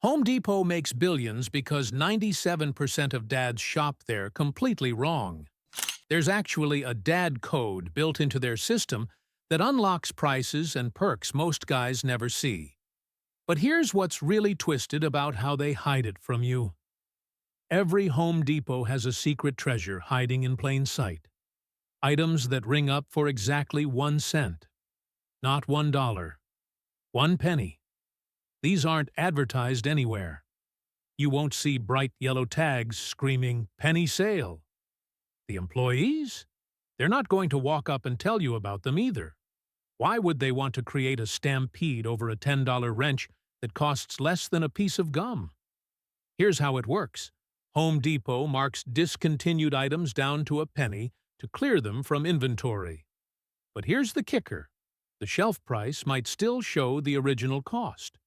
Home Depot makes billions because 97% of dads shop there completely wrong. There's actually a dad code built into their system that unlocks prices and perks most guys never see. But here's what's really twisted about how they hide it from you. Every Home Depot has a secret treasure hiding in plain sight. Items that ring up for exactly 1 cent. Not $1. 1 penny. These aren't advertised anywhere. You won't see bright yellow tags screaming, "Penny sale." The employees? They're not going to walk up and tell you about them either. Why would they want to create a stampede over a $10 wrench that costs less than a piece of gum? Here's how it works. Home Depot marks discontinued items down to a penny to clear them from inventory. But here's the kicker. The shelf price might still show the original cost.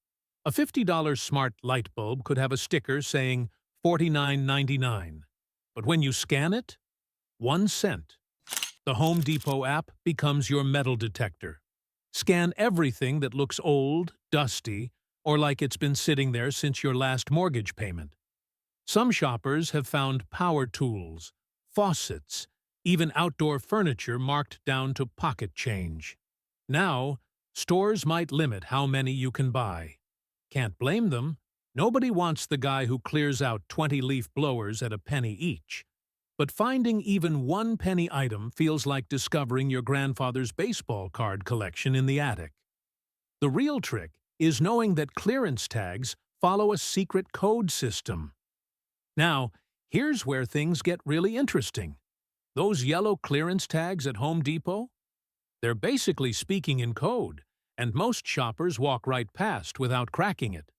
A $50 smart light bulb could have a sticker saying $49.99. But when you scan it, 1 cent. The Home Depot app becomes your metal detector. Scan everything that looks old, dusty, or like it's been sitting there since your last mortgage payment. Some shoppers have found power tools, faucets, even outdoor furniture marked down to pocket change. Now, stores might limit how many you can buy. Can't blame them. Nobody wants the guy who clears out 20 leaf blowers at a penny each. But finding even 1 penny item feels like discovering your grandfather's baseball card collection in the attic. The real trick is knowing that clearance tags follow a secret code system. Now, here's where things get really interesting. Those yellow clearance tags at Home Depot? They're basically speaking in code, and most shoppers walk right past without cracking it.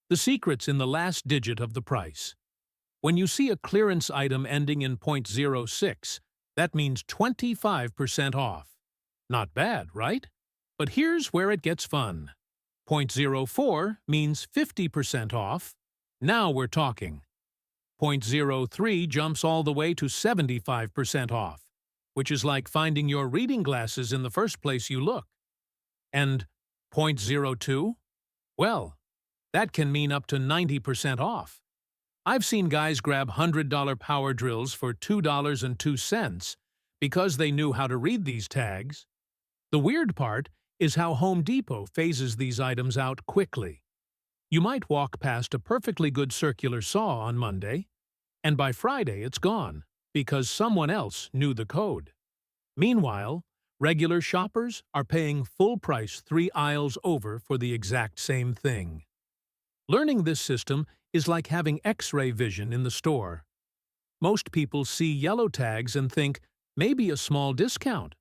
The secret's in the last digit of the price. When you see a clearance item ending in .06, that means 25% off. Not bad, right? But here's where it gets fun. .04 means 50% off. Now we're talking. .03 jumps all the way to 75% off, which is like finding your reading glasses in the first place you look. And .02? Well, that can mean up to 90% off. I've seen guys grab $100 power drills for $2.02 because they knew how to read these tags. The weird part is how Home Depot phases these items out quickly. You might walk past a perfectly good circular saw on Monday, and by Friday it's gone because someone else knew the code. Meanwhile, regular shoppers are paying full price 3 aisles over for the exact same thing. Learning this system is like having X-ray vision in the store. Most people see yellow tags and think, maybe a small discount.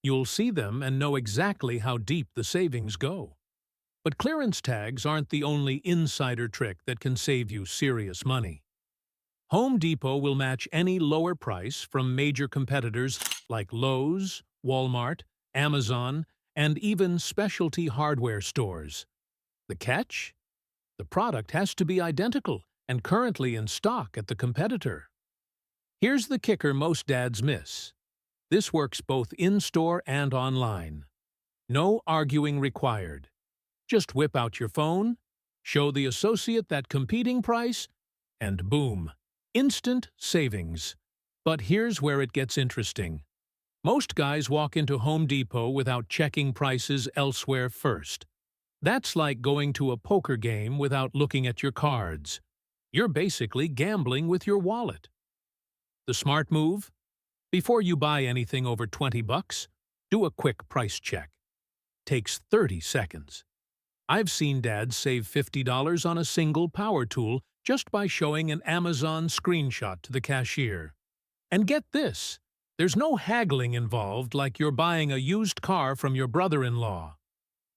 You'll see them and know exactly how deep the savings go. But clearance tags aren't the only insider trick that can save you serious money. Home Depot will match any lower price from major competitors like Lowe's, Walmart, Amazon, and even specialty hardware stores. The catch? The product has to be identical and currently in stock at the competitor. Here's the kicker most dads miss. This works both in-store and online. No arguing required. Just whip out your phone, show the associate that competing price, and boom, instant savings. But here's where it gets interesting. Most guys walk into Home Depot without checking prices elsewhere first. That's like going to a poker game without looking at your cards. You're basically gambling with your wallet. The smart move? Before you buy anything over $20, do a quick price check. Takes 30 seconds. I've seen dads save $50 on a single power tool just by showing an Amazon screenshot to the cashier. And get this, there's no haggling involved like you're buying a used car from your brother-in-law.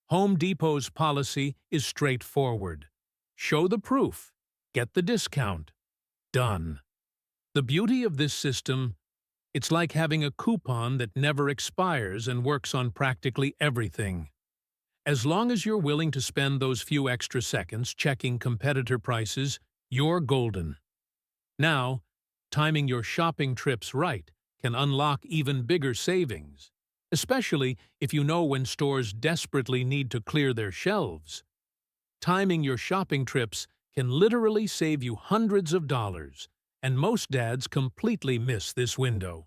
Home Depot's policy is straightforward. Show the proof, get the discount. Done. The beauty of this system, it's like having a coupon that never expires and works on practically everything. As long as you're willing to spend those few extra seconds checking competitor prices, you're golden. Now, timing your shopping trips right can unlock even bigger savings, especially if you know when stores desperately need to clear their shelves. timing your shopping trips can literally save you hundreds of dollars, and most dads completely miss this window.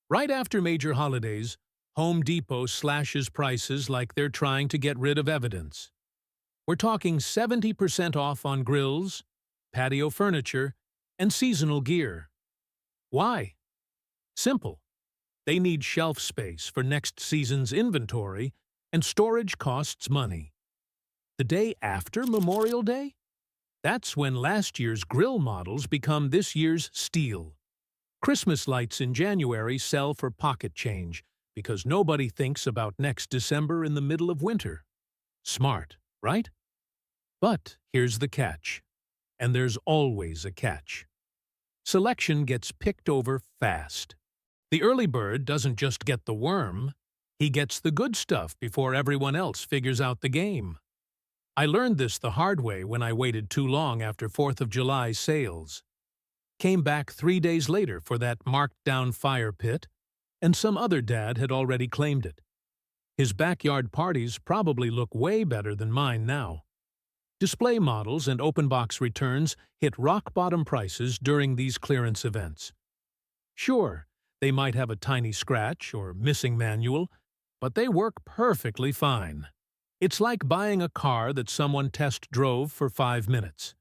Right after major holidays, Home Depot slashes prices like they're trying to get rid of evidence. We're talking 70% off on grills, patio furniture, and seasonal gear. Why? Simple. They need shelf space for next season's inventory, and storage costs money. The day after Memorial Day? That's when last year's grill models become this year's steal. Christmas lights in January sell for pocket change because nobody thinks about next December in the middle of winter. Smart, right? But here's the catch. And there's always a catch. Selection gets picked over fast. The early bird doesn't just get the worm, he gets the good stuff before everyone else figures out the game. I learned this the hard way when I waited too long after 4th of July sales. Came back 3 days later for that marked-down fire pit, and some other dad had already claimed it. His backyard parties probably look way better than mine now. Display models and open-box returns hit rock-bottom prices during these clearance events. Sure, they might have a tiny scratch or missing manual, but they work perfectly fine. It's like buying a car that someone test drove for 5 minutes.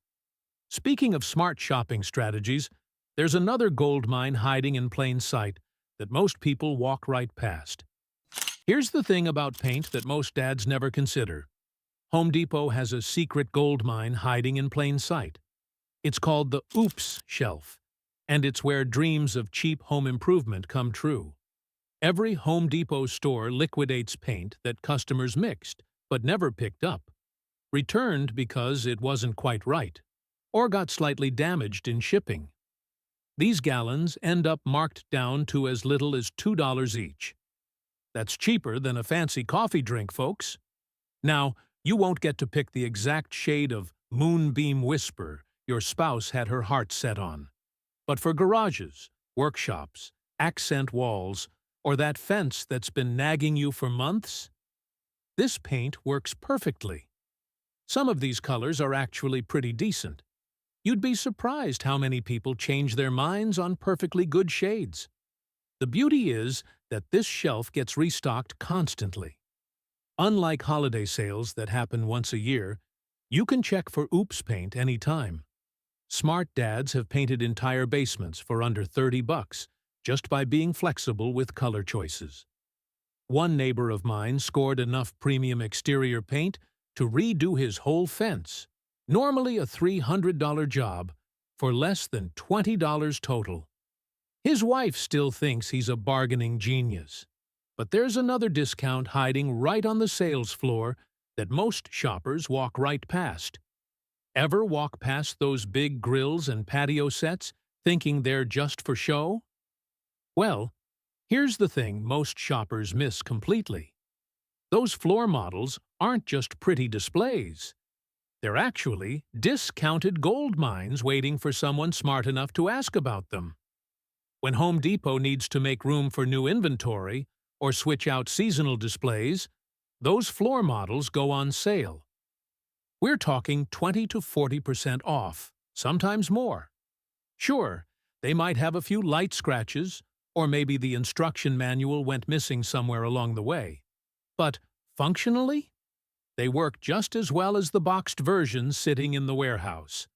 Speaking of smart shopping strategies, there's another goldmine hiding in plain sight that most people walk right past. Here's the thing about paint that most dads never consider. Home Depot has a secret goldmine hiding in plain sight. It's called the Oops shelf, and it's where dreams of cheap home improvement come true. Every Home Depot store liquidates paint that customers mixed but never picked up, returned because it wasn't quite right, or got slightly damaged in shipping. These gallons end up marked down to as little as $2 each. That's cheaper than a fancy coffee drink, folks. Now, you won't get to pick the exact shade of Moonbeam Whisper your spouse had her heart set on. But for garages, workshops, accent walls, or that fence that's been nagging you for months, this paint works perfectly. Some of these colors are actually pretty decent. You'd be surprised how many people change their minds on perfectly good shades. The beauty is that this shelf gets restocked constantly. Unlike holiday sales that happen once a year, you can check for Oops paint anytime. Smart dads have painted entire basements for under $30 just by being flexible with color choices. One neighbor of mine scored enough premium exterior paint to redo his whole fence, normally a $300 job, for less than $20 total. His wife still thinks he's a bargaining genius. But there's another discount hiding right on the sales floor that most shoppers walk right past. Ever walk past those big grills and patio sets thinking they're just for show? Well, here's the thing most shoppers miss completely. Those floor models aren't just pretty displays. They're actually discounted gold mines waiting for someone smart enough to ask about them. When Home Depot needs to make room for new inventory or switch out seasonal displays, those floor models go on sale. We're talking 20 to 40% off, sometimes more. Sure, they might have a few light scratches, or maybe the instruction manual went missing somewhere along the way. But functionally, they work just as well as the boxed versions sitting in the warehouse.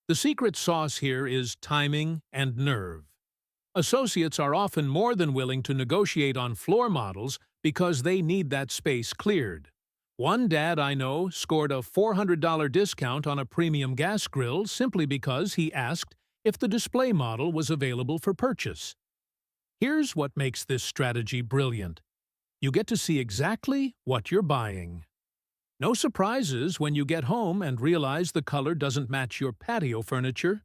The secret sauce here is timing and nerve. Associates are often more than willing to negotiate on floor models because they need that space cleared. One dad I know scored a $400 discount on a premium gas grill simply because he asked if the display model was available for purchase. Here's what makes this strategy brilliant. You get to see exactly what you're buying. No surprises when you get home and realize the color doesn't match your patio furniture.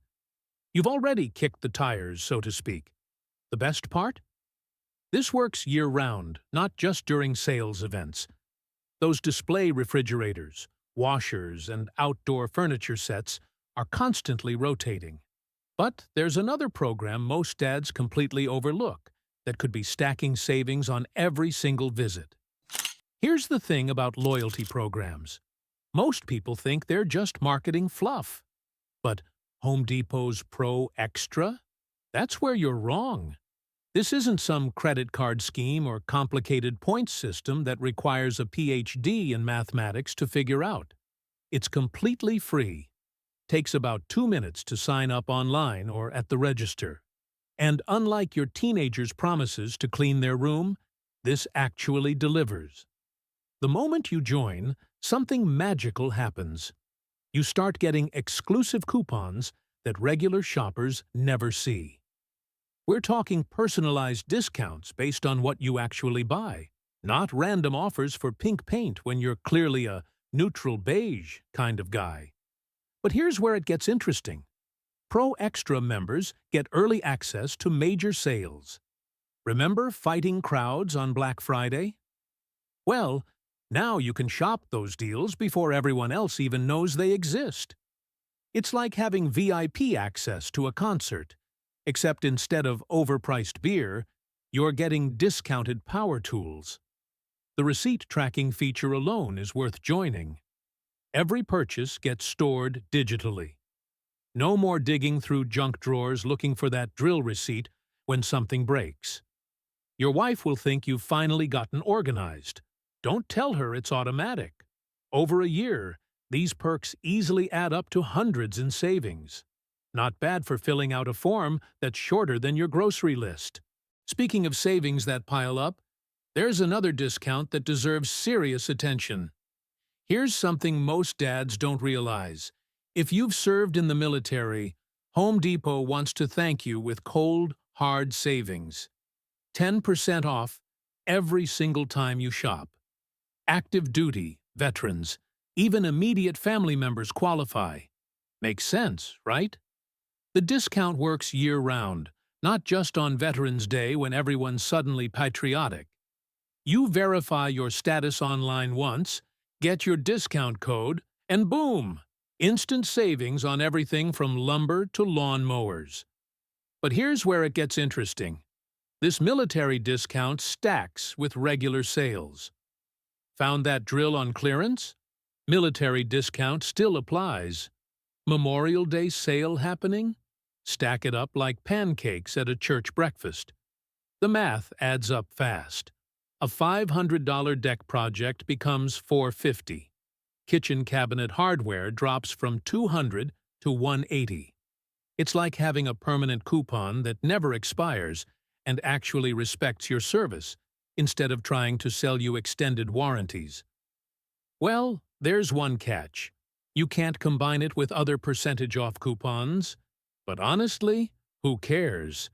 You've already kicked the tires, so to speak. The best part? This works year-round, not just during sales events. Those display refrigerators, washers, and outdoor furniture sets are constantly rotating. But there's another program most dads completely overlook that could be stacking savings on every single visit. Here's the thing about loyalty programs. Most people think they're just marketing fluff. But Home Depot's Pro Extra? That's where you're wrong. This isn't some credit card scheme or complicated points system that requires a PhD in mathematics to figure out. It's completely free. Takes about 2 minutes to sign up online or at the register. And unlike your teenager's promises to clean their room, this actually delivers. The moment you join, something magical happens. You start getting exclusive coupons that regular shoppers never see. We're talking personalized discounts based on what you actually buy, not random offers for pink paint when you're clearly a neutral beige kind of guy. But here's where it gets interesting. Pro Extra members get early access to major sales. Remember fighting crowds on Black Friday? Well, now you can shop those deals before everyone else even knows they exist. It's like having VIP access to a concert, except instead of overpriced beer, you're getting discounted power tools. The receipt tracking feature alone is worth joining. Every purchase gets stored digitally. No more digging through junk drawers looking for that drill receipt when something breaks. Your wife will think you've finally gotten organized. Don't tell her it's automatic. Over a year, these perks easily add up to hundreds in savings. Not bad for filling out a form that's shorter than your grocery list. Speaking of savings that pile up, there's another discount that deserves serious attention. Here's something most dads don't realize. If you've served in the military, Home Depot wants to thank you with cold, hard savings. 10% off every single time you shop. Active duty, veterans, even immediate family members qualify. Makes sense, right? The discount works year-round, not just on Veterans Day when everyone's suddenly patriotic. You verify your status online once, get your discount code, and boom! Instant savings on everything from lumber to lawn mowers. But here's where it gets interesting. This military discount stacks with regular sales. Found that drill on clearance? Military discount still applies. Memorial Day sale happening? Stack it up like pancakes at a church breakfast. The math adds up fast. A $500 deck project becomes $450. Kitchen cabinet hardware drops from $200 to $180. It's like having a permanent coupon that never expires and actually respects your service, instead of trying to sell you extended warranties. Well, there's one catch. You can't combine it with other percentage off coupons. But honestly, who cares?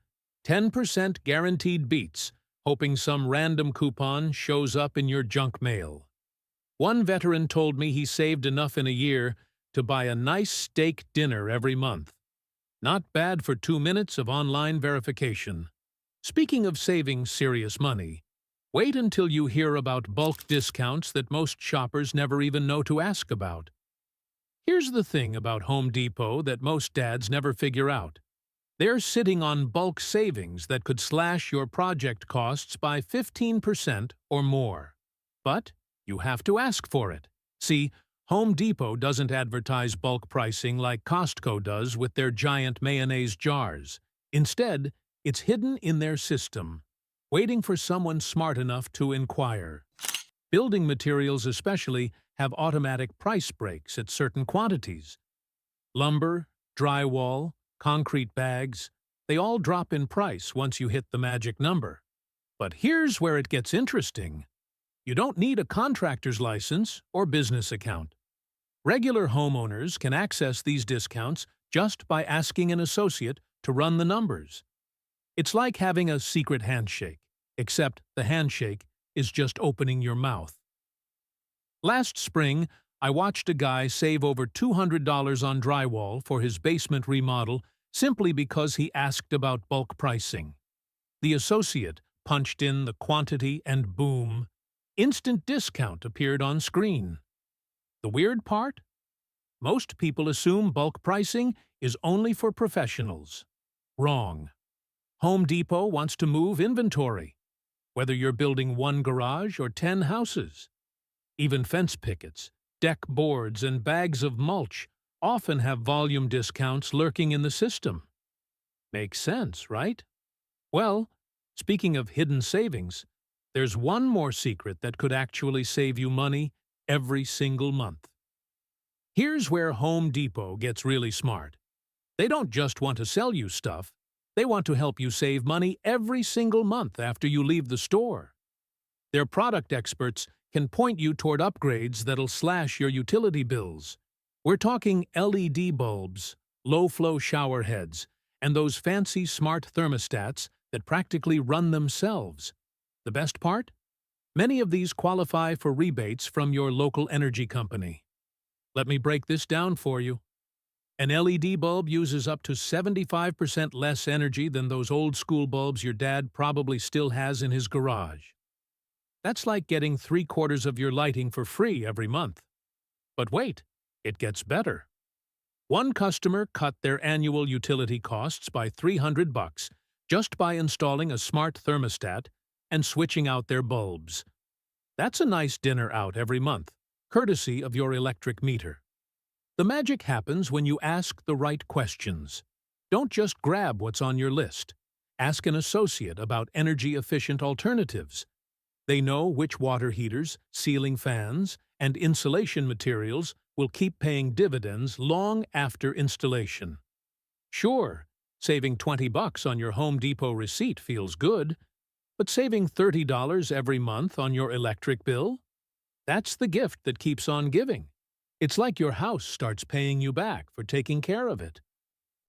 10% guaranteed beats, hoping some random coupon shows up in your junk mail. One veteran told me he saved enough in a year to buy a nice steak dinner every month. Not bad for 2 minutes of online verification. Speaking of saving serious money, wait until you hear about bulk discounts that most shoppers never even know to ask about. Here's the thing about Home Depot that most dads never figure out. They're sitting on bulk savings that could slash your project costs by 15% or more. But you have to ask for it. See, Home Depot doesn't advertise bulk pricing like Costco does with their giant mayonnaise jars. Instead, it's hidden in their system, waiting for someone smart enough to inquire. Building materials especially have automatic price breaks at certain quantities. Lumber, drywall, concrete bags, they all drop in price once you hit the magic number. But here's where it gets interesting. You don't need a contractor's license or business account. Regular homeowners can access these discounts just by asking an associate to run the numbers. It's like having a secret handshake, except the handshake is just opening your mouth. Last spring, I watched a guy save over $200 on drywall for his basement remodel simply because he asked about bulk pricing. The associate punched in the quantity and boom, instant discount appeared on screen. The weird part? Most people assume bulk pricing is only for professionals. Wrong. Home Depot wants to move inventory, whether you're building 1 garage or 10 houses. Even fence pickets, deck boards, and bags of mulch often have volume discounts lurking in the system. Makes sense, right? Well, speaking of hidden savings, there's one more secret that could actually save you money every single month. Here's where Home Depot gets really smart. They don't just want to sell you stuff, they want to help you save money every single month after you leave the store. Their product experts can point you toward upgrades that'll slash your utility bills. We're talking LED bulbs, low-flow shower heads, and those fancy smart thermostats that practically run themselves. The best part? Many of these qualify for rebates from your local energy company. Let me break this down for you. An LED bulb uses up to 75% less energy than those old-school bulbs your dad probably still has in his garage. That's like getting 3/4 of your lighting for free every month. But wait, it gets better. One customer cut their annual utility costs by $300 just by installing a smart thermostat and switching out their bulbs. That's a nice dinner out every month, courtesy of your electric meter. The magic happens when you ask the right questions. Don't just grab what's on your list. Ask an associate about energy-efficient alternatives. They know which water heaters, ceiling fans, and insulation materials will keep paying dividends long after installation. Sure, saving $20 on your Home Depot receipt feels good, but saving $30 every month on your electric bill? That's the gift that keeps on giving. It's like your house starts paying you back for taking care of it.